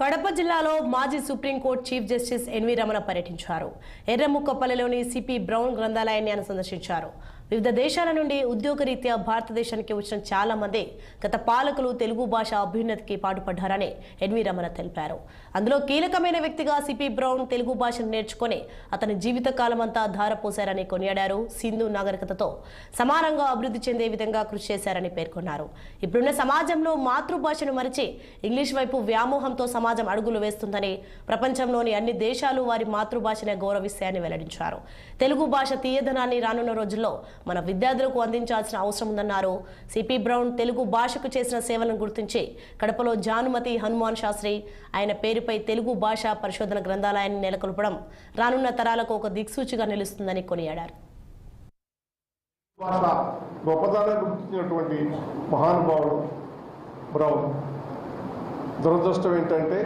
కడప జిల్లాలో మాజీ supreme court chief justice NV Ramana పర్యటించారు. ఎర్రముక్కపల్లిలోని సిపి బ్రౌన్ గ్రంథాలయాన్ని సందర్శించారు. వివిధ దేశాల నుండి ఉద్యోగరీత్యా భారతదేశానికి వచ్చిన చాలా మంది గత పాలకులు తెలుగు భాష అభ్యున్నతికి పాటుపడ్డారని ఎన్వి రమణ తెలిపారు. అందులో కీలకమైన వ్యక్తిగా సిపి బ్రౌన్ తెలుగు భాషను నేర్చుకుని అతని జీవితకాలమంతా ధారపోశారని కొనియాడారు. సింధు నాగరికతతో సమానంగా అభివృద్ధి చెందే విధంగా కృషి చేశారని పేర్కొన్నారు. ఇప్పుడున్న సమాజంలో మాతృభాషను మరిచి ఇంగ్లీష్ వైపు వ్యామోహంతో సమాజం అడుగులు వేస్తుందని, ప్రపంచంలోని అన్ని దేశాలు వారి మాతృభాషనే గౌరవిస్తాయని వెల్లడించారు. తెలుగు భాష తీయదనాన్ని రానున్న రోజుల్లో మన విద్యార్థులకు అందించాల్సిన అవసరం ఉందన్నారు. సిపి బ్రౌన్ తెలుగు భాషకు చేసిన సేవలను గుర్తించి కడపలో జానుమతి హనుమాన్ శాస్త్రి ఆయన పేరుపై తెలుగు భాష పరిశోధన గ్రంథాలయాన్ని నెలకొల్పడం రానున్న తరాలకు ఒక దిక్సూచిగా నిలుస్తుందని కొనియాడారు. గొప్పదాన్ని గుర్తించినటువంటి మహానుభావుడు బ్రౌన్. దురదృష్టం ఏంటంటే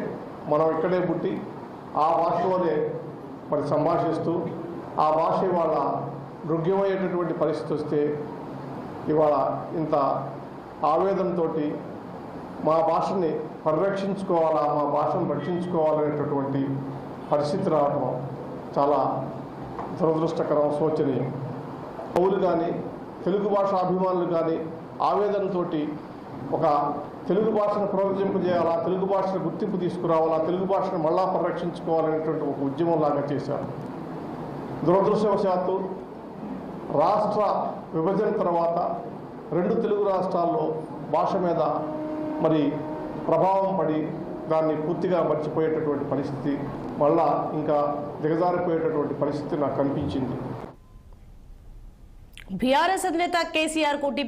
మనం ఇక్కడే పుట్టి ఆ భాషలోనే మరి సంభాషిస్తూ ఆ భాష ఇవాళ నృగ్యమయ్యేటటువంటి పరిస్థితి వస్తే ఇవాళ ఇంత ఆవేదనతో మా భాషని పరిరక్షించుకోవాలా, మా భాషను రక్షించుకోవాలనేటటువంటి పరిస్థితి రావడం చాలా దురదృష్టకరం, శోచనీయం. పౌరులు కానీ తెలుగు భాష అభిమానులు కానీ ఆవేదనతో ఒక తెలుగు భాషను పునరుజ్జింపజేయాలా, తెలుగు భాషను గుర్తింపు తీసుకురావాలా, తెలుగు భాషను మళ్ళా పరిరక్షించుకోవాలనేటువంటి ఒక ఉద్యమంలాగా చేశారు. దురదృష్టవశాత్తు రాష్ట్ర విభజన తర్వాత రెండు తెలుగు రాష్ట్రాల్లో భాష మీద మరి ప్రభావం పడి దాన్ని పూర్తిగా మర్చిపోయేటటువంటి పరిస్థితి, మళ్ళా ఇంకా దిగజారిపోయేటటువంటి పరిస్థితి నాకు కనిపించింది. బీఆర్ఎస్ అధినేత కేసీఆర్